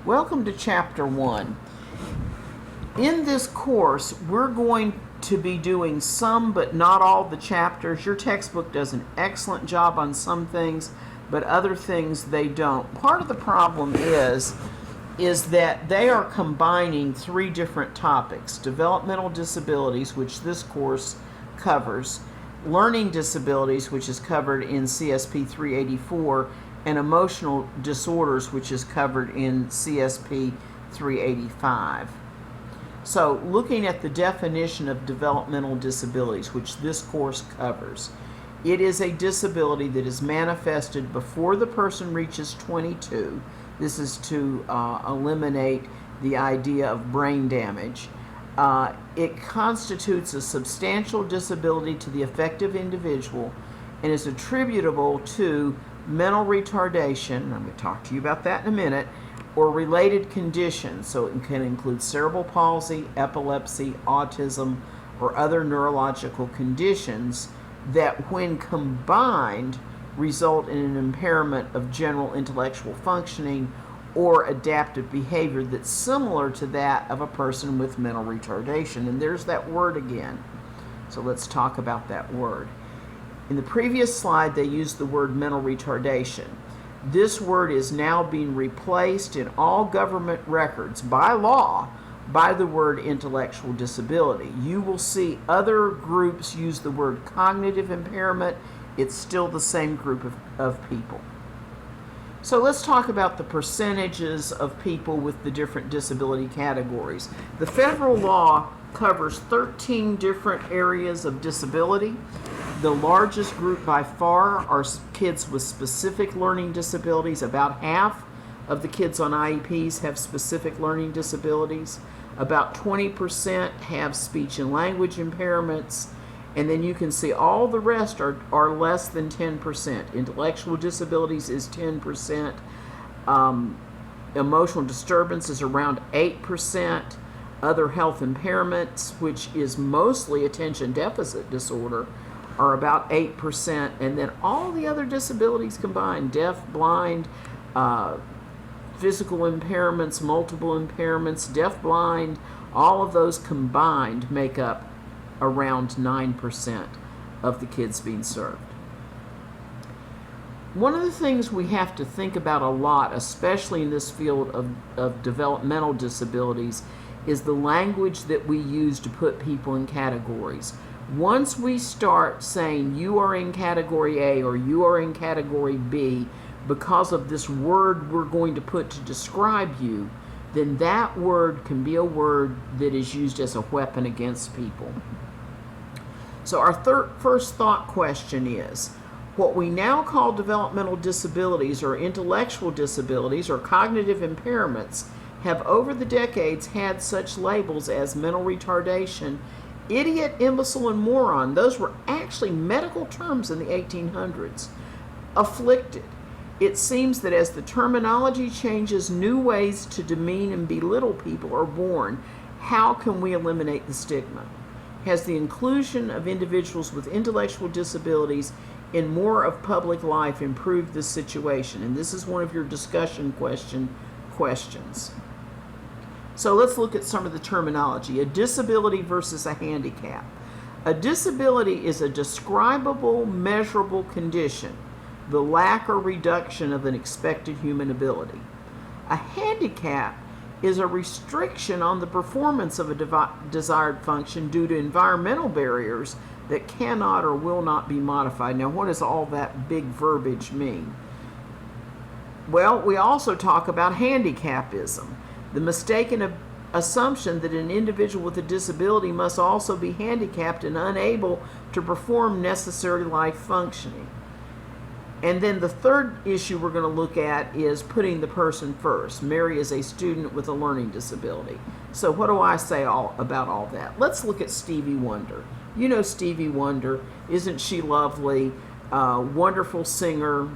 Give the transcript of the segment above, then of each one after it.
Welcome to Chapter 1. In this course, we're going to be doing some but not all the chapters. Your textbook does an excellent job on some things, but other things they don't. Part of the problem is that they are combining three different topics: developmental disabilities, which this course covers, learning disabilities, which is covered in CSP 384, and emotional disorders, which is covered in CSP 385. So, looking at the definition of developmental disabilities, which this course covers, it is a disability that is manifested before the person reaches 22. This is to eliminate the idea of brain damage. It constitutes a substantial disability to the affected individual and is attributable to mental retardation, I'm going to talk to you about that in a minute, or related conditions. So it can include cerebral palsy, epilepsy, autism, or other neurological conditions that, when combined, result in an impairment of general intellectual functioning or adaptive behavior that's similar to that of a person with mental retardation. And there's that word again. So let's talk about that word. In the previous slide, they used the word mental retardation. This word is now being replaced in all government records by law by the word intellectual disability. You will see other groups use the word cognitive impairment. It's still the same group of people. So let's talk about the percentages of people with the different disability categories. The federal law covers 13 different areas of disability. The largest group by far are kids with specific learning disabilities. About half of the kids on IEPs have specific learning disabilities. About 20% have speech and language impairments. And then you can see all the rest are less than 10%. Intellectual disabilities is 10%. Emotional disturbance is around 8%. Other health impairments, which is mostly attention deficit disorder, are about 8%. And then all the other disabilities combined, deaf, blind, physical impairments, multiple impairments, deaf, blind, all of those combined make up around 9% of the kids being served. One of the things we have to think about a lot, especially in this field of developmental disabilities, is the language that we use to put people in categories. Once we start saying you are in category A or you are in category B because of this word we're going to put to describe you, then that word can be a word that is used as a weapon against people. So our first thought question is, what we now call developmental disabilities or intellectual disabilities or cognitive impairments have over the decades had such labels as mental retardation, idiot, imbecile, and moron. Those were actually medical terms in the 1800s. Afflicted. It seems that as the terminology changes, new ways to demean and belittle people are born. How can we eliminate the stigma? Has the inclusion of individuals with intellectual disabilities in more of public life improved this situation? And this is one of your discussion questions. So let's look at some of the terminology. A disability versus a handicap. A disability is a describable, measurable condition, the lack or reduction of an expected human ability. A handicap is a restriction on the performance of a desired function due to environmental barriers that cannot or will not be modified. Now, what does all that big verbiage mean? Well, we also talk about handicapism, the mistaken assumption that an individual with a disability must also be handicapped and unable to perform necessary life functioning. And then the third issue we're going to look at is putting the person first. Mary is a student with a learning disability. So what do I say about all that? Let's look at Stevie Wonder. You know Stevie Wonder. Isn't she lovely? Wonderful singer.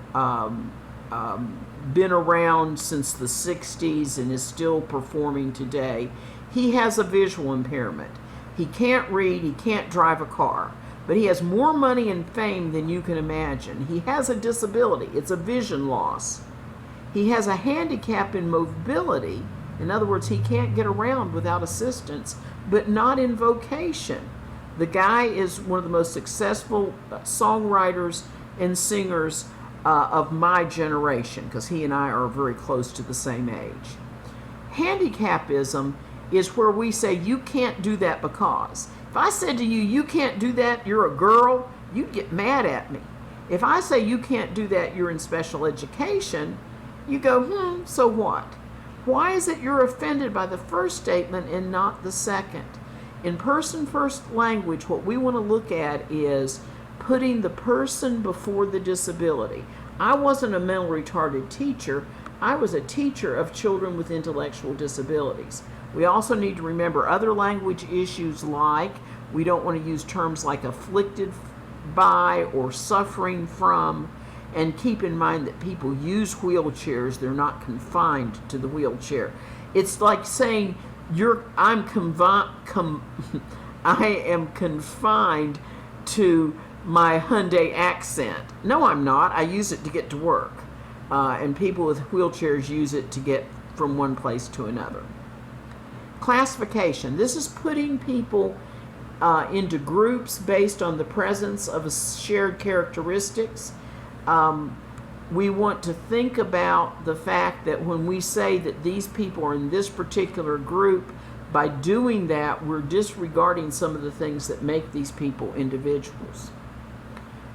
Been around since the 60s and is still performing today. He has a visual impairment. He can't read, he can't drive a car, but he has more money and fame than you can imagine. He has a disability. It's a vision loss. He has a handicap in mobility. In other words, he can't get around without assistance, but not in vocation. The guy is one of the most successful songwriters and singers of my generation, because he and I are very close to the same age. Handicapism is where we say, you can't do that because. If I said to you, you can't do that, you're a girl, you'd get mad at me. If I say you can't do that, you're in special education, you go, so what? Why is it you're offended by the first statement and not the second? In person-first language, what we want to look at is putting the person before the disability. I wasn't a mentally retarded teacher. I was a teacher of children with intellectual disabilities. We also need to remember other language issues, like we don't want to use terms like afflicted by or suffering from, and keep in mind that people use wheelchairs. They're not confined to the wheelchair. It's like saying I am confined to my Hyundai Accent. No, I'm not. I use it to get to work. And people with wheelchairs use it to get from one place to another. Classification. This is putting people into groups based on the presence of shared characteristics. We want to think about the fact that when we say that these people are in this particular group, by doing that, we're disregarding some of the things that make these people individuals.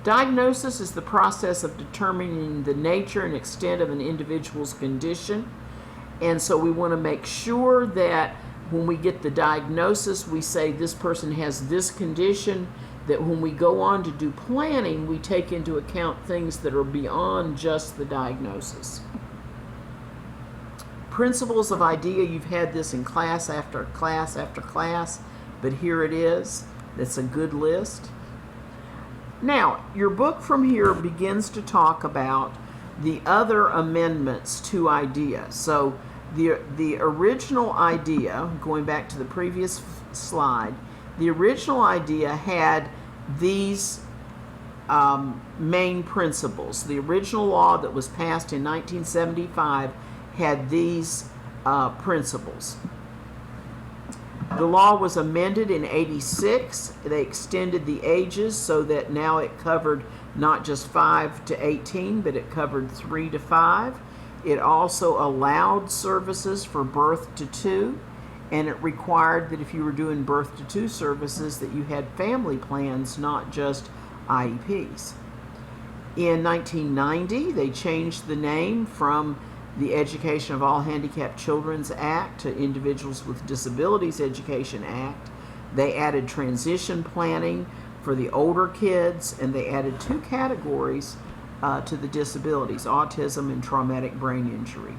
Diagnosis is the process of determining the nature and extent of an individual's condition. And so we want to make sure that when we get the diagnosis, we say this person has this condition, that when we go on to do planning, we take into account things that are beyond just the diagnosis. Principles of idea, you've had this in class after class after class, but here it is. It's a good list. Now, your book from here begins to talk about the other amendments to idea. So the original idea, going back to the previous slide, the original idea had these main principles. The original law that was passed in 1975 had these principles. The law was amended in '86. They extended the ages so that now it covered not just 5 to 18, but it covered 3 to 5. It also allowed services for birth to 2, and it required that if you were doing birth to 2 services that you had family plans, not just IEPs. In 1990, they changed the name from the Education of All Handicapped Children's Act to Individuals with Disabilities Education Act. They added transition planning for the older kids, and they added 2 categories to the disabilities, autism and traumatic brain injury.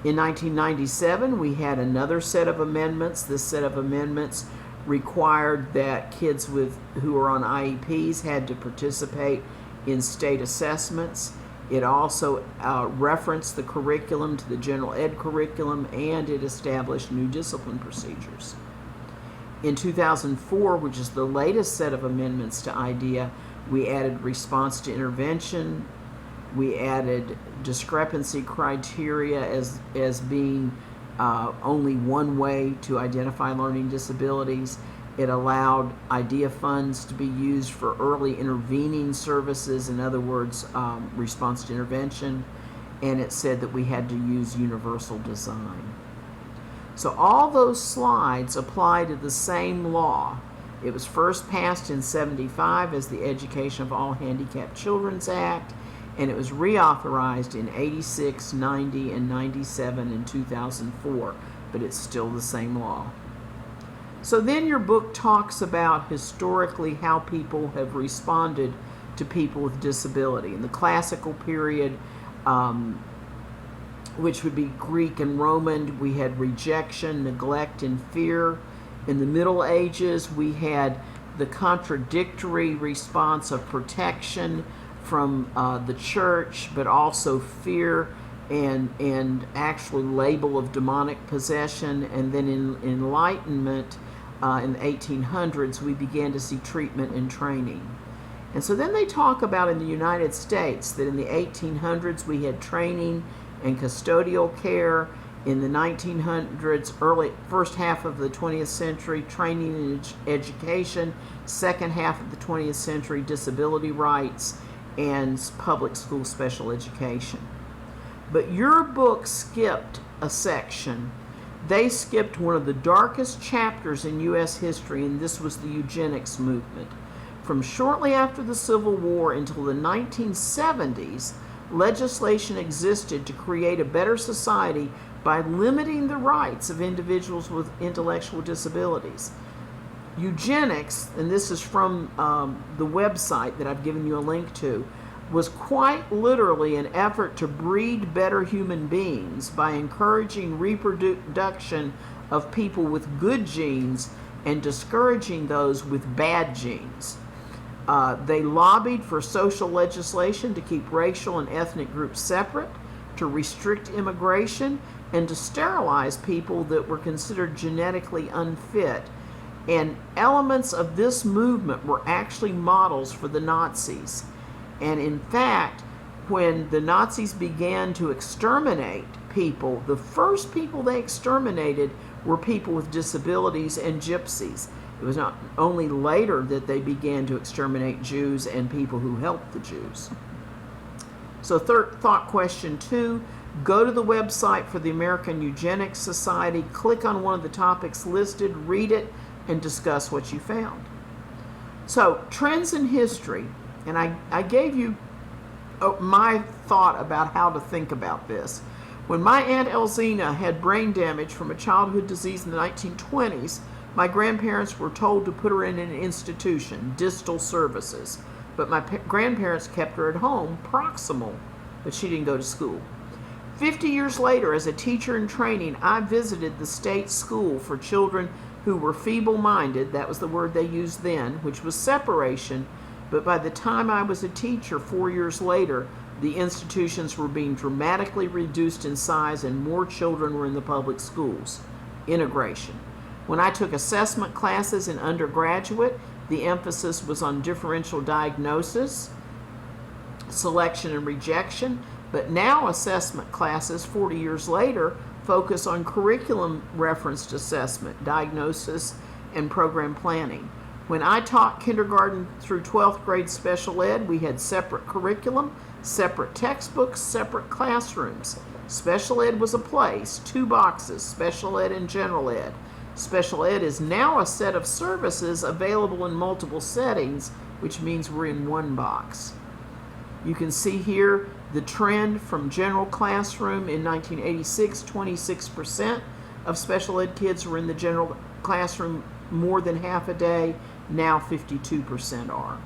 In 1997, we had another set of amendments. This set of amendments required that kids who are on IEPs had to participate in state assessments. It also referenced the curriculum to the general ed curriculum, and it established new discipline procedures. In 2004, which is the latest set of amendments to IDEA, we added response to intervention. We added discrepancy criteria as being only one way to identify learning disabilities. It allowed IDEA funds to be used for early intervening services, in other words, response to intervention, and it said that we had to use universal design. So all those slides apply to the same law. It was first passed in '75 as the Education of All Handicapped Children's Act, and it was reauthorized in '86, '90, and '97 and 2004, but it's still the same law. So then your book talks about historically how people have responded to people with disability. In the classical period, which would be Greek and Roman, we had rejection, neglect, and fear. In the Middle Ages, we had the contradictory response of protection from the church, but also fear and actually label of demonic possession. And then in Enlightenment, in the 1800s, we began to see treatment and training. And so then they talk about in the United States that in the 1800s we had training and custodial care. In the 1900s, first half of the 20th century, training and education. Second half of the 20th century, disability rights and public school special education. But your book skipped a section. They skipped one of the darkest chapters in U.S. history, and this was the eugenics movement. From shortly after the Civil War until the 1970s, legislation existed to create a better society by limiting the rights of individuals with intellectual disabilities. Eugenics, and this is from the website that I've given you a link to, was quite literally an effort to breed better human beings by encouraging reproduction of people with good genes and discouraging those with bad genes. They lobbied for social legislation to keep racial and ethnic groups separate, to restrict immigration, and to sterilize people that were considered genetically unfit. And elements of this movement were actually models for the Nazis. And in fact, when the Nazis began to exterminate people, the first people they exterminated were people with disabilities and gypsies. It was not only later that they began to exterminate Jews and people who helped the Jews. So thought question 2, go to the website for the American Eugenics Society, click on one of the topics listed, read it, and discuss what you found. So, trends in history, and I gave you my thought about how to think about this. When my Aunt Elzina had brain damage from a childhood disease in the 1920s, my grandparents were told to put her in an institution, distal services. But my grandparents kept her at home, proximal, but she didn't go to school. 50 years later, as a teacher in training, I visited the state school for children who were feeble-minded. That was the word they used then, which was separation. But by the time I was a teacher 4 years later, the institutions were being dramatically reduced in size and more children were in the public schools. Integration. When I took assessment classes in undergraduate, the emphasis was on differential diagnosis, selection and rejection. But now assessment classes, 40 years later, focus on curriculum referenced assessment, diagnosis, and program planning. When I taught kindergarten through 12th grade special ed, we had separate curriculum, separate textbooks, separate classrooms. Special ed was a place, 2 boxes, special ed and general ed. Special ed is now a set of services available in multiple settings, which means we're in 1 box. You can see here the trend from general classroom in 1986, 26% of special ed kids were in the general classroom more than half a day. Now 52% are.